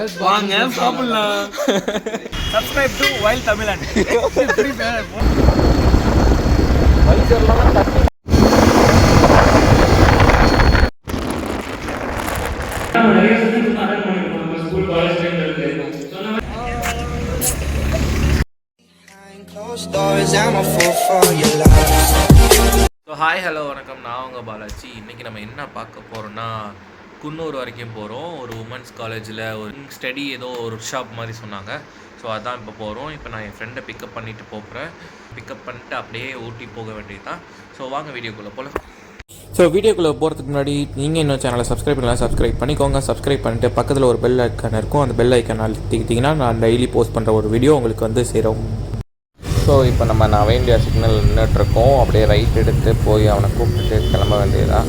வாங்க சாப்பிடலாம். Subscribe to Wild Tamilan. So hi hello வணக்கம், நான் உங்கள் பாலாஜி. இன்றைக்கி நம்ம என்ன பார்க்க போகிறோன்னா, குன்னூர் வரைக்கும் போகிறோம். ஒரு உமன்ஸ் காலேஜில் ஒரு ஸ்டடி ஏதோ ஒரு ஷாப் மாதிரி சொன்னாங்க. ஸோ அதான் இப்போ போகிறோம். இப்போ நான் என் ஃப்ரெண்டை பிக்கப் பண்ணிவிட்டு போகிறேன். பிக்கப் பண்ணிட்டு அப்படியே ஊட்டி போக வேண்டியது தான். ஸோ வாங்க வீடியோக்குள்ளே போகலாம். ஸோ வீடியோக்குள்ளே போகிறதுக்கு முன்னாடி நீங்கள் இன்னும் சேனலை சப்ஸ்கிரைப் பண்ணலாம், சப்ஸ்கிரைப் பண்ணிக்கோங்க. சப்ஸ்கிரைப் பண்ணிட்டு பக்கத்தில் ஒரு பெல் ஐக்கான் இருக்கும். அந்த பெல் ஐக்கான் அழுத்திக்கிட்டிங்கன்னா நான் டெய்லி போஸ்ட் பண்ணுற ஒரு வீடியோ உங்களுக்கு வந்து சேரும். ஸோ இப்போ நம்ம நவேண்டியா சிக்னல் நின்றுட்டுருக்கோம். அப்படியே ரைட் எடுத்து போய் அவனை கூப்பிட்டுட்டு கிளம்ப வேண்டியதா.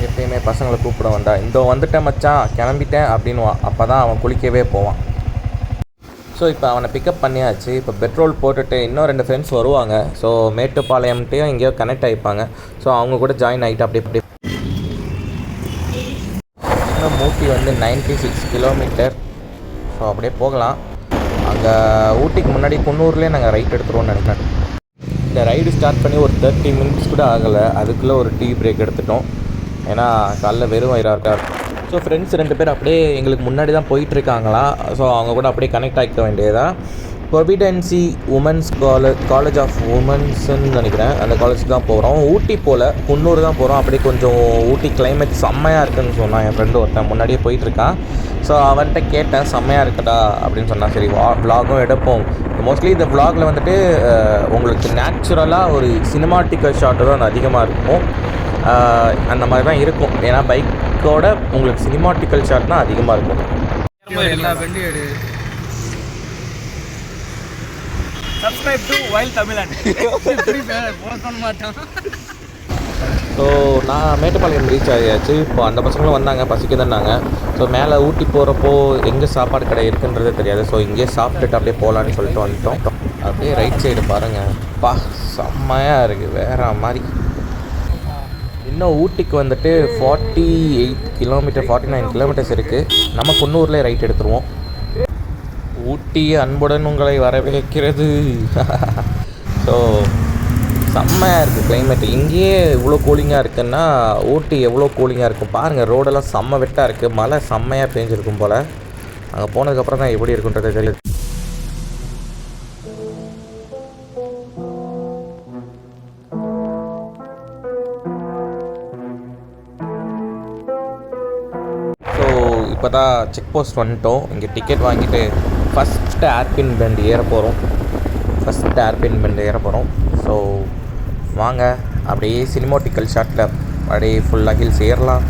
எப்பயுமே பசங்களை கூப்பிட வேண்டாம், இந்த வந்துட்டேன் மச்சான் கிளம்பிட்டேன் அப்படின்வான். அப்போ தான் அவன் குளிக்கவே போவான். ஸோ இப்போ அவனை பிக்கப் பண்ணியாச்சு. இப்போ பெட்ரோல் போட்டுட்டு இன்னும் 2 ஃப்ரெண்ட்ஸ் வருவாங்க. ஸோ மேட்டுப்பாளையம்கிட்டையும் எங்கேயோ கனெக்ட் ஆகிப்பாங்க. ஸோ அவங்க கூட ஜாயின் ஆகிட்டு அப்படியே இன்னும் ஊட்டி வந்து 96 கிலோமீட்டர். ஸோ அப்படியே போகலாம். அங்கே ஊட்டிக்கு முன்னாடி குன்னூர்லேயே நாங்கள் ரைட் எடுத்துருவோம்னு நினைக்கிறேன். இந்த ரைடு ஸ்டார்ட் பண்ணி ஒரு 30 மினிட்ஸ் கூட ஆகலை. அதுக்குள்ளே ஒரு டீ பிரேக் எடுத்துட்டோம். ஏன்னா காலைல வெறும் வயிறாக இருக்கார். ஸோ ஃப்ரெண்ட்ஸ் 2 பேர் அப்படியே எங்களுக்கு முன்னாடி தான் போயிட்டுருக்காங்களா. ஸோ அவங்க கூட அப்படியே கனெக்ட் ஆகிக்க வேண்டியதான். ப்ரொவிடென்சி உமன்ஸ் காலேஜ் ஆஃப் உமன்ஸ்ன்னு நினைக்கிறேன். அந்த காலேஜுக்கு தான் போகிறோம். ஊட்டி போல் குன்னூர் தான் போகிறோம். அப்படியே கொஞ்சம் ஊட்டி கிளைமேட் செம்மையாக இருக்குதுன்னு சொன்னான் என் ஃப்ரெண்டு ஒருத்தன் முன்னாடியே போயிட்டுருக்கான். ஸோ அவன்கிட்ட கேட்டேன், செம்மையாக இருக்குடா அப்படின்னு சொன்னான். சரி வ்ளாகும் எடுப்போம். மோஸ்ட்லி இந்த வ்ளாகில் வந்துட்டு உங்களுக்கு நேச்சுரலாக ஒரு சினிமாட்டிக்கல் ஷாட்டு தான் அதிகமாக இருக்கும். அந்த மாதிரி தான் இருக்கும். ஏன்னா பைக்கோட உங்களுக்கு சினிமாட்டிக்கல் ஷாட் தான் அதிகமாக இருக்கும். எல்லா வண்டியும் எடு. Subscribe to Wild Tamilan. Post பண்ண மாட்டான். ஸோ நான் மேட்டுப்பாளையம் ரீச் ஆகியாச்சு. இப்போ அந்த பசங்களும் வந்தாங்க, பசிக்குதுன்னாங்க. ஸோ மேலே ஊட்டி போகிறப்போ எங்கே சாப்பாடு கடை இருக்குன்றதே தெரியாது. ஸோ இங்கேயே சாப்பிட்டுட்டு அப்படியே போகலான்னு சொல்லிட்டு வந்துட்டோம். அப்படியே ரைட் சைடு பாருங்கள், பா செம்மையாக இருக்குது, வேறு மாதிரி. இன்னும் ஊட்டிக்கு வந்துட்டு 49 கிலோமீட்டர்ஸ் இருக்குது. நம்ம குன்னூர்லேயே ரைட் எடுத்துருவோம். ஊட்டி அன்புடன் உங்களை வரவேற்கிறது. ஸோ செம்மையாக இருக்குது கிளைமேட். இங்கேயே இவ்வளோ கூலிங்காக இருக்குன்னா ஊட்டி எவ்வளோ கூலிங்காக இருக்கும் பாருங்கள். ரோடெல்லாம் செம்ம வெட்டாக இருக்குது. மழை செம்மையாக பேஞ்சிருக்கும் போல். அங்கே போனதுக்கப்புறம் தான் எப்படி இருக்குன்றது தெரியுது. ஸோ இப்போ தான் செக் போஸ்ட் வந்துட்டோம். இங்கே டிக்கெட் வாங்கிட்டு ஃபஸ்ட்டு ஏர்பின் பெண்ட் ஏற போகிறோம். ஸோ வாங்க அப்படியே சினிமாட்டிக்கல் ஷாட்டில் அப்படியே ஃபுல்லாக ஹில்ஸ் ஏறலாம்.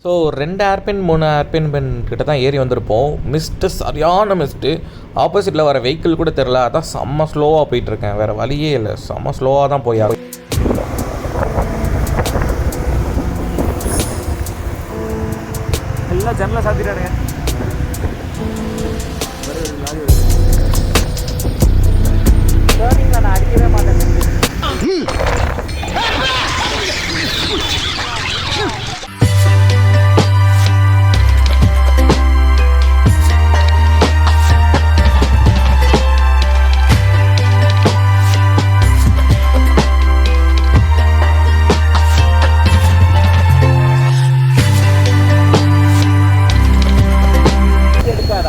ஸோ 2 ஏர்பின் 3 ஏர்பின் பென் கிட்ட தான் ஏறி வந்திருப்போம். மிஸ்ட்டு, சரியான மிஸ்ட்டு. ஆப்போசிட்டில் வர வெஹிக்கிள் கூட தெரில. அதான் செம்ம ஸ்லோவாக போயிட்டுருக்கேன். வேறு வழியே இல்லை, செம்ம ஸ்லோவாக தான் போய் ஆகும். எல்லாம் ஜன்னலை சாத்திட்டானுங்க. நான் அடிக்கவே மாட்டேன்.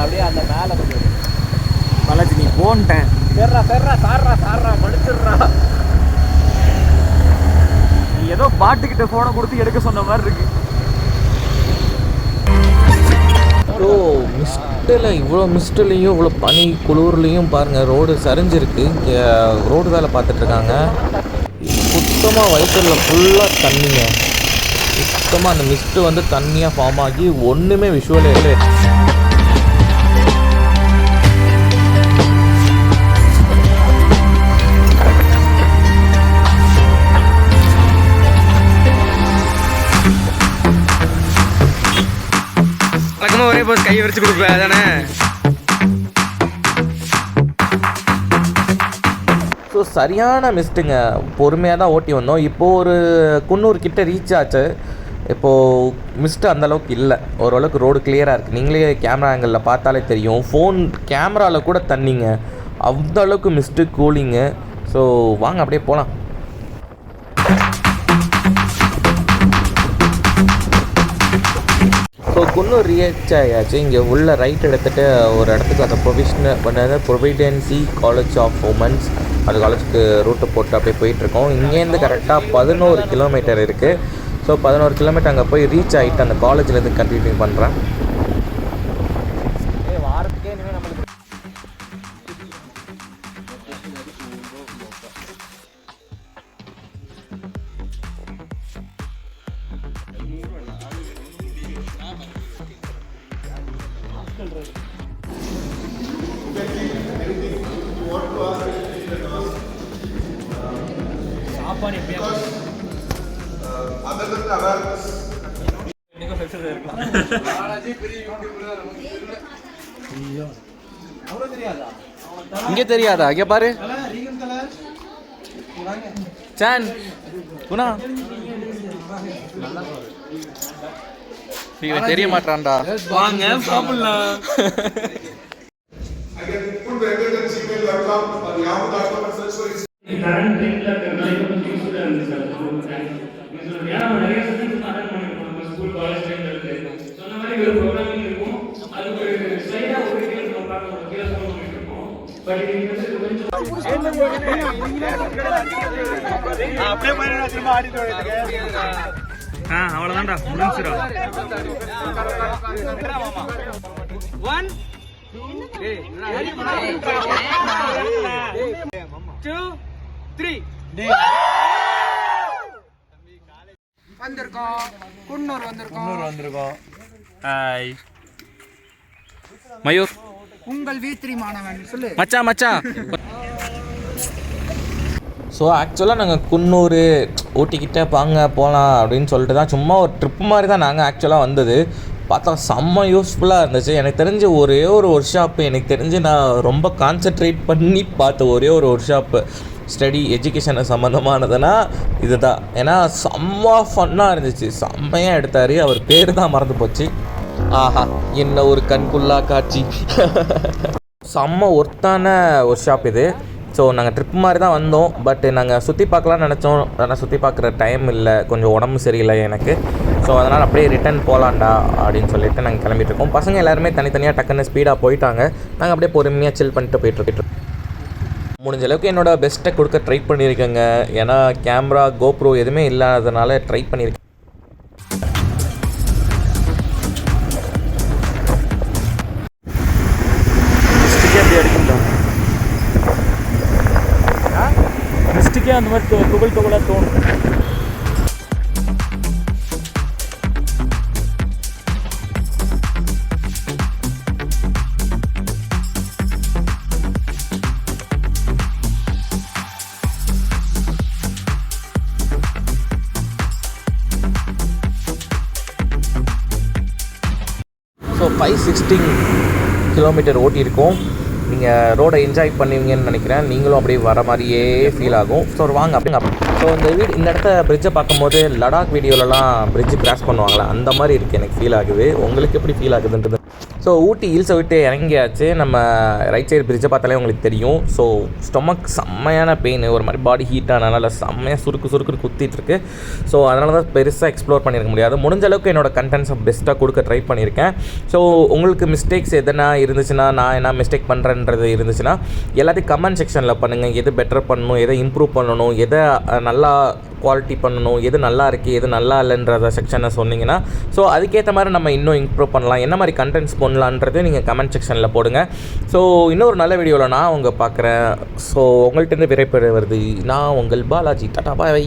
அப்படியே அந்த மேலே பாலாஜி நீ போன்ட்டேன். சார்ரா மடிச்சிடுறா. நீ ஏதோ பாட்டுக்கிட்ட ஃபோனை கொடுத்து எடுக்க சொன்ன மாதிரி இருக்கு. ஸோ இவ்வளோ மிஸ்ட்லேயும் இவ்வளோ பனி குளிர்லேயும் பாருங்கள் ரோடு சரிஞ்சிருக்கு. இங்கே ரோடு வேலை பார்த்துட்ருக்காங்க. சுத்தமாக வயிற்றில் ஃபுல்லாக தண்ணிங்க. சுத்தமாக அந்த மிஸ்ட்டு வந்து தண்ணியாக ஃபார்ம் ஆகி ஒன்றுமே விஷுவலே இல்லை. ஒரே போஸ் கையை விரிச்சு கொடுப்பேன் தானே. ஸோ சரியான மிஸ்ட்டுங்க. பொறுமையாக தான் ஓட்டி வந்தோம். இப்போது ஒரு குன்னூர் கிட்ட ரீச் ஆச்சு. இப்போது மிஸ்ட்டு அந்தளவுக்கு இல்லை, ஓரளவுக்கு ரோடு கிளியராக இருக்குது. நீங்களே கேமரா ஆங்கிளில் பார்த்தாலே தெரியும். ஃபோன் கேமராவில் கூட தண்ணிங்க, அந்த அளவுக்கு மிஸ்ட்டு கூலிங்கு. ஸோ வாங்க அப்படியே போகலாம். ஸோ குன்னூர் ரீச் ஆயாச்சு. இங்கே உள்ள ரைட் எடுத்துகிட்டு ஒரு இடத்துக்கு அந்த ப்ரொவிடென்சி காலேஜ் ஆஃப் உமன்ஸ் அந்த காலேஜுக்கு ரூட்டு போட்டு அப்படியே போயிட்டுருக்கோம். இங்கேருந்து கரெக்டாக 11 கிலோமீட்டர் இருக்குது. ஸோ 11 கிலோமீட்டர் அங்கே போய் ரீச் ஆகிட்டு அந்த காலேஜ்லேருந்து கண்டினியூ பண்ணுறேன். வாரத்துக்கே இனிமேல் நம்மளுக்கு சாப்பாடு எப்படியா இங்கே தெரியாதா? இங்கே பாரு சான் குணா தெரிய மாட்டான்டா. வாங்க சாப்பிடலாம். அவ்வளவுதான்டா முடிஞ்சிரா. 1 2 3 வந்திருக்கோம். குன்னூர் வந்திருக்கோம். ஹாய் மயூர், உங்கள் V3 மாணவன் சொல்லு மச்சான். ஸோ ஆக்சுவலாக நாங்கள் குன்னூர் ஊட்டிக்கிட்ட வாங்க போகலாம் அப்படின்னு சொல்லிட்டு தான் சும்மா ஒரு ட்ரிப் மாதிரி தான் நாங்கள் ஆக்சுவலாக வந்தது. பார்த்தா செம்ம யூஸ்ஃபுல்லாக இருந்துச்சு. எனக்கு தெரிஞ்ச ஒரே ஒரு ஒர்க் ஷாப்பு, எனக்கு தெரிஞ்சு நான் ரொம்ப கான்சென்ட்ரேட் பண்ணி பார்த்த ஒரே ஒரு ஒர்க் ஷாப்பு ஸ்டடி எஜுகேஷனை சம்மந்தமானதுன்னா இது தான். ஏன்னா செம்ம ஃபன்னாக இருந்துச்சு, செம்மையாக எடுத்தார். அவர் பேர் தான் மறந்து போச்சு. ஆஹா, என்ன ஒரு கண்குள்ளா காட்சி. செம்ம ஒர்த்தான ஒர்க் ஷாப் இது. ஸோ நாங்கள் ட்ரிப் மாதிரி தான் வந்தோம். பட் நாங்கள் சுற்றி பார்க்கலான்னு நினச்சோம். ஆனால் சுற்றி பார்க்குற டைம் இல்லை, கொஞ்சம் உடம்பு சரியில்லை எனக்கு. ஸோ அதனால் அப்படியே ரிட்டன் போகலான்டா அப்படின்னு சொல்லிட்டு நாங்கள் கிளம்பிட்டுருக்கோம். பசங்க எல்லாருமே தனித்தனியாக டக்குன்னு ஸ்பீடாக போயிட்டாங்க. நாங்கள் அப்படியே பொறுமையாக சில் பண்ணிட்டு போயிட்டுருக்கோம். முடிஞ்ச அளவுக்கு என்னோடய பெஸ்ட்டை கொடுக்க ட்ரை பண்ணியிருக்கேங்க. ஏன்னா கேமரா கோப்ரோ எதுவுமே இல்லாததுனால ட்ரை பண்ணியிருக்கேன். மிஸ்டேக்கே அந்த மாதிரி துகளாக தோணும். ஸோ 516 கிலோமீட்டர் ஓட்டியிருக்கோம். நீங்கள் ரோடை என்ஜாய் பண்ணுவீங்கன்னு நினைக்கிறேன். நீங்களும் அப்படியே வர மாதிரியே ஃபீல் ஆகும். ஸோ வாங்க அப்படிங்க. ஸோ இந்த இடத்த பிரிட்ஜை பார்க்கும்போது லடாக் வீடியோலலாம் பிரிட்ஜு கிராஸ் பண்ணுவாங்களே அந்த மாதிரி இருக்குது எனக்கு ஃபீல் ஆகுது. உங்களுக்கு எப்படி ஃபீல் ஆகுதுன்றது. ஸோ ஊட்டி ஹில்ஸை விட்டு இறங்கியாச்சு. நம்ம ரைட் சைடு பிரிட்ஜை பார்த்தாலே உங்களுக்கு தெரியும். ஸோ ஸ்டொமக் செம்மையான பெயின், ஒரு மாதிரி பாடி ஹீட் ஆனதுனால செம்மையாக சுருக்குன்னு குத்திட்டுருக்கு. ஸோ அதனால தான் பெருசாக எக்ஸ்ப்ளோர் பண்ணியிருக்க முடியாது. முடிஞ்ச அளவுக்கு என்னோடய கண்டென்ட்ஸை பெஸ்ட்டாக கொடுக்க ட்ரை பண்ணியிருக்கேன். ஸோ உங்களுக்கு மிஸ்டேக்ஸ் எதனா இருந்துச்சுன்னா, நான் என்ன மிஸ்டேக் பண்ணுறேன்றது இருந்துச்சுன்னா எல்லாத்தையும் கமெண்ட் செக்ஷனில் பண்ணுங்கள். எது பெட்டர் பண்ணணும், எதை இம்ப்ரூவ் பண்ணணும், எதை நல்லா குவாலிட்டி பண்ணணும், எது நல்லா இருக்குது எது நல்லா இல்லைன்றத செக்ஷனை சொன்னீங்கன்னா ஸோ அதுக்கேற்ற மாதிரி நம்ம இன்னும் இம்ப்ரூவ் பண்ணலாம். என்ன மாதிரி கண்டென்ட்ஸ் பண்ணலான்றது நீங்கள் கமெண்ட் செக்ஷனில் போடுங்க. ஸோ இன்னொரு நல்ல வீடியோவில் நான் உங்கள் பார்க்குறேன். ஸோ உங்கள்கிட்ட விரைப்பெற வருது. நான் உங்கள் பாலாஜி. டாடா பாய்.